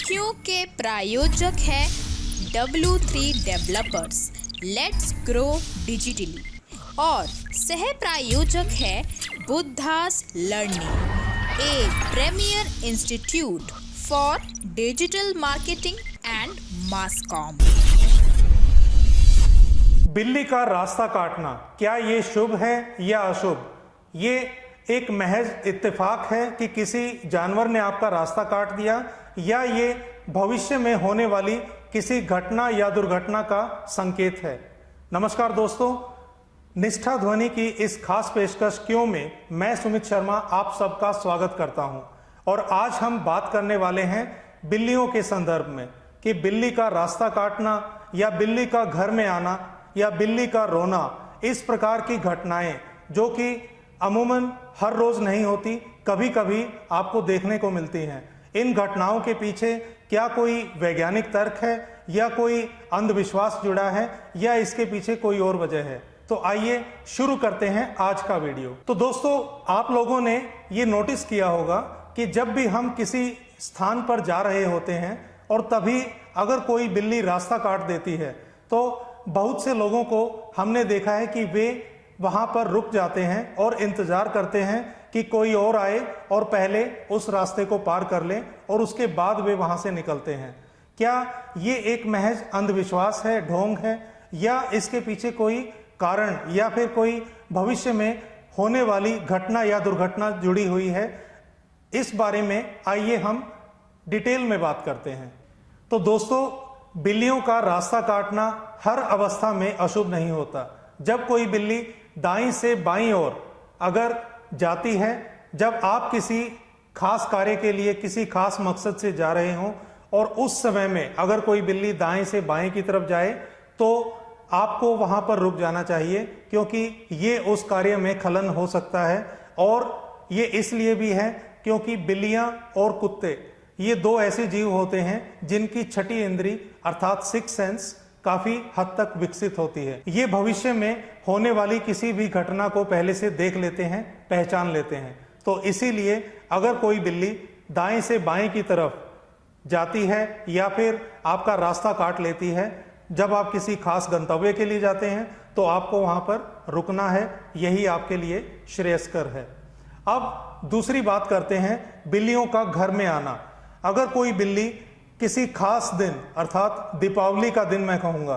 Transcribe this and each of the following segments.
क्योंकि प्रायोजक है W3 developers let's grow digitally और सह प्रायोजक है Buddhas learning, A premier institute for digital marketing and mass com. बिल्ली का रास्ता काटना, क्या ये शुभ है या अशुभ? ये एक महज इत्तेफाक है कि किसी जानवर ने आपका रास्ता काट दिया, या ये भविष्य में होने वाली किसी घटना या दुर्घटना का संकेत है? नमस्कार दोस्तों, निष्ठा ध्वनि की इस खास पेशकश क्यों में मैं सुमित शर्मा आप सबका स्वागत करता हूं। और आज हम बात करने वाले हैं बिल्लियों के संदर्भ में कि बिल्ली का रास्ता काटना या बिल्ली का घर में आना या बिल्ली का रोना, इस प्रकार की घटनाएं जो कि अमूमन हर रोज नहीं होती, कभी कभी आपको देखने को मिलती हैं। इन घटनाओं के पीछे क्या कोई वैज्ञानिक तर्क है या कोई अंधविश्वास जुड़ा है या इसके पीछे कोई और वजह है? तो आइए शुरू करते हैं आज का वीडियो। तो दोस्तों, आप लोगों ने ये नोटिस किया होगा कि जब भी हम किसी स्थान पर जा रहे होते हैं और तभी अगर कोई बिल्ली रास्ता काट देती है तो बहुत से लोगों को हमने देखा है कि वे वहां पर रुक जाते हैं और इंतजार करते हैं कि कोई और आए और पहले उस रास्ते को पार कर ले और उसके बाद वे वहां से निकलते हैं। क्या ये एक महज अंधविश्वास है, ढोंग है, या इसके पीछे कोई कारण या फिर कोई भविष्य में होने वाली घटना या दुर्घटना जुड़ी हुई है? इस बारे में आइए हम डिटेल में बात करते हैं। तो दोस्तों, बिल्लियों का रास्ता काटना हर अवस्था में अशुभ नहीं होता। जब कोई बिल्ली दाईं से बाईं ओर अगर जाती है, जब आप किसी खास कार्य के लिए किसी खास मकसद से जा रहे हों और उस समय में अगर कोई बिल्ली दाएं से बाएं की तरफ जाए तो आपको वहां पर रुक जाना चाहिए, क्योंकि ये उस कार्य में खलन हो सकता है। और ये इसलिए भी है क्योंकि बिल्लियां और कुत्ते ये दो ऐसे जीव होते हैं जिनकी छठी इंद्री अर्थात सिक्स सेंस काफी हद तक विकसित होती है। ये भविष्य में होने वाली किसी भी घटना को पहले से देख लेते हैं, पहचान लेते हैं। तो इसीलिए अगर कोई बिल्ली दाएं से बाएं की तरफ जाती है या फिर आपका रास्ता काट लेती है, जब आप किसी खास गंतव्य के लिए जाते हैं तो आपको वहां पर रुकना है, यही आपके लिए श्रेयस्कर है। अब दूसरी बात करते हैं बिल्लियों का घर में आना। अगर कोई बिल्ली किसी खास दिन अर्थात दीपावली का दिन, मैं कहूँगा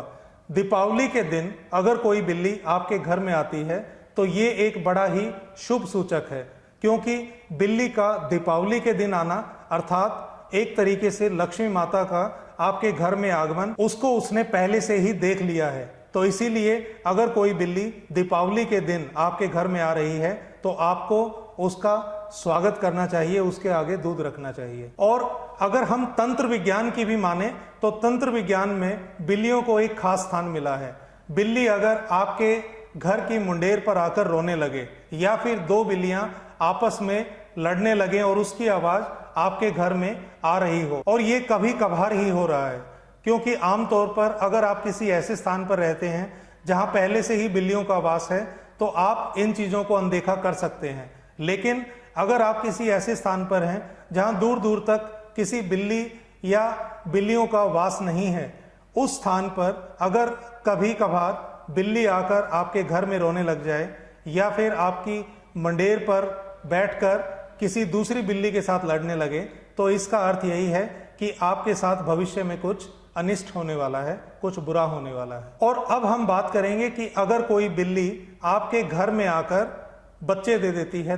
दीपावली के दिन अगर कोई बिल्ली आपके घर में आती है तो ये एक बड़ा ही शुभ सूचक है, क्योंकि बिल्ली का दीपावली के दिन आना अर्थात एक तरीके से लक्ष्मी माता का आपके घर में आगमन, उसको उसने पहले से ही देख लिया है। तो इसीलिए अगर कोई बिल्ली दीपावली के दिन आपके घर में आ रही है तो आपको उसका स्वागत करना चाहिए, उसके आगे दूध रखना चाहिए। और अगर हम तंत्र विज्ञान की भी माने तो तंत्र विज्ञान में बिल्लियों को एक खास स्थान मिला है। बिल्ली अगर आपके घर की मुंडेर पर आकर रोने लगे या फिर दो बिल्लियां आपस में लड़ने लगे और उसकी आवाज आपके घर में आ रही हो, और ये कभी कभार ही हो रहा है, क्योंकि आमतौर पर अगर आप किसी ऐसे स्थान पर रहते हैं जहां पहले से ही बिल्लियों का वास है तो आप इन चीजों को अनदेखा कर सकते हैं। लेकिन अगर आप किसी ऐसे स्थान पर हैं जहां दूर दूर तक किसी बिल्ली या बिल्लियों का वास नहीं है, उस स्थान पर अगर कभी कभार बिल्ली आकर आपके घर में रोने लग जाए या फिर आपकी मंडेर पर बैठकर किसी दूसरी बिल्ली के साथ लड़ने लगे, तो इसका अर्थ यही है कि आपके साथ भविष्य में कुछ अनिष्ट होने वाला है, कुछ बुरा होने वाला है। और अब हम बात करेंगे कि अगर कोई बिल्ली आपके घर में आकर बच्चे दे देती है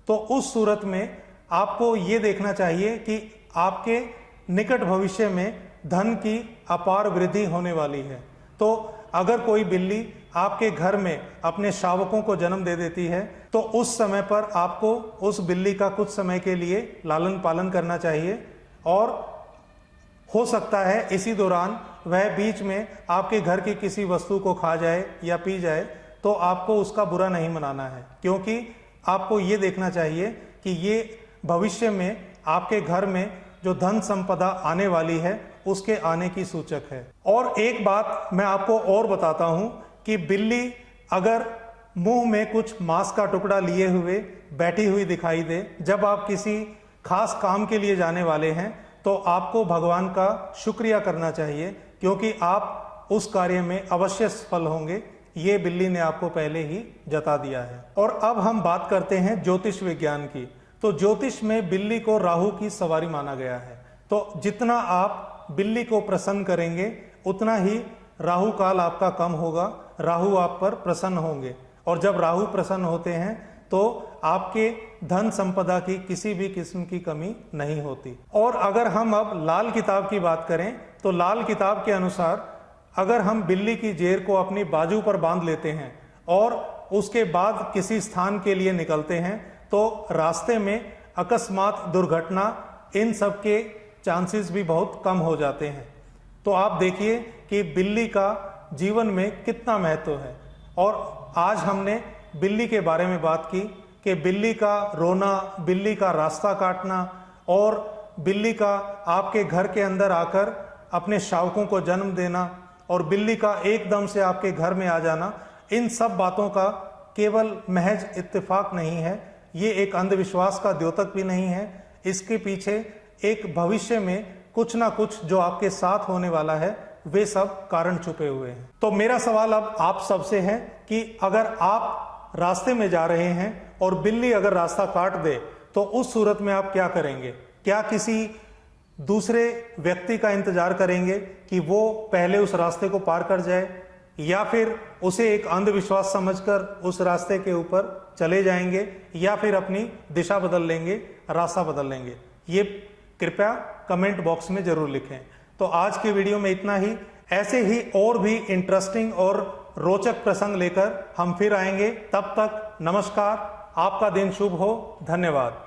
तो उस सूरत में आपको ये देखना चाहिए कि आपके निकट भविष्य में धन की अपार वृद्धि होने वाली है। तो अगर कोई बिल्ली आपके घर में अपने शावकों को जन्म दे देती है तो उस समय पर आपको उस बिल्ली का कुछ समय के लिए लालन पालन करना चाहिए, और हो सकता है इसी दौरान वह बीच में आपके घर की किसी वस्तु को खा जाए या पी जाए, तो आपको उसका बुरा नहीं मनाना है, क्योंकि आपको ये देखना चाहिए कि ये भविष्य में आपके घर में जो धन संपदा आने वाली है उसके आने की सूचक है। और एक बात मैं आपको और बताता हूं कि बिल्ली अगर मुंह में कुछ मांस का टुकड़ा लिए हुए बैठी हुई दिखाई दे, जब आप किसी खास काम के लिए जाने वाले हैं तो आपको भगवान का शुक्रिया करना चाहिए, क्योंकि आप उस कार्य में अवश्य सफल होंगे। ये बिल्ली ने आपको पहले ही जता दिया है। और अब हम बात करते हैं ज्योतिष विज्ञान की। तो ज्योतिष में बिल्ली को राहु की सवारी माना गया है। तो जितना आप बिल्ली को प्रसन्न करेंगे उतना ही राहु काल आपका कम होगा, राहु आप पर प्रसन्न होंगे। और जब राहु प्रसन्न होते हैं तो आपके धन संपदा की किसी भी किस्म की कमी नहीं होती। और अगर हम अब लाल किताब की बात करें तो लाल किताब के अनुसार अगर हम बिल्ली की जेर को अपनी बाजू पर बांध लेते हैं और उसके बाद किसी स्थान के लिए निकलते हैं तो रास्ते में अकस्मात दुर्घटना इन सब के चांसेस भी बहुत कम हो जाते हैं। तो आप देखिए कि बिल्ली का जीवन में कितना महत्व है। और आज हमने बिल्ली के बारे में बात की कि बिल्ली का रोना, बिल्ली का रास्ता काटना और बिल्ली का आपके घर के अंदर आकर अपने शावकों को जन्म देना और बिल्ली का एकदम से आपके घर में आ जाना, इन सब बातों का केवल महज इत्तेफाक नहीं है, ये एक अंधविश्वास का द्योतक भी नहीं है। इसके पीछे एक भविष्य में कुछ ना कुछ जो आपके साथ होने वाला है, वे सब कारण छुपे हुए हैं। तो मेरा सवाल अब आप सबसे है कि अगर आप रास्ते में जा रहे हैं और बिल्ली अगर रास्ता काट दे तो उस सूरत में आप क्या करेंगे? क्या किसी दूसरे व्यक्ति का इंतजार करेंगे कि वो पहले उस रास्ते को पार कर जाए, या फिर उसे एक अंधविश्वास समझकर उस रास्ते के ऊपर चले जाएंगे, या फिर अपनी दिशा बदल लेंगे, रास्ता बदल लेंगे? ये कृपया कमेंट बॉक्स में जरूर लिखें। तो आज की वीडियो में इतना ही। ऐसे ही और भी इंटरेस्टिंग और रोचक प्रसंग लेकर हम फिर आएंगे। तब तक नमस्कार, आपका दिन शुभ हो। धन्यवाद।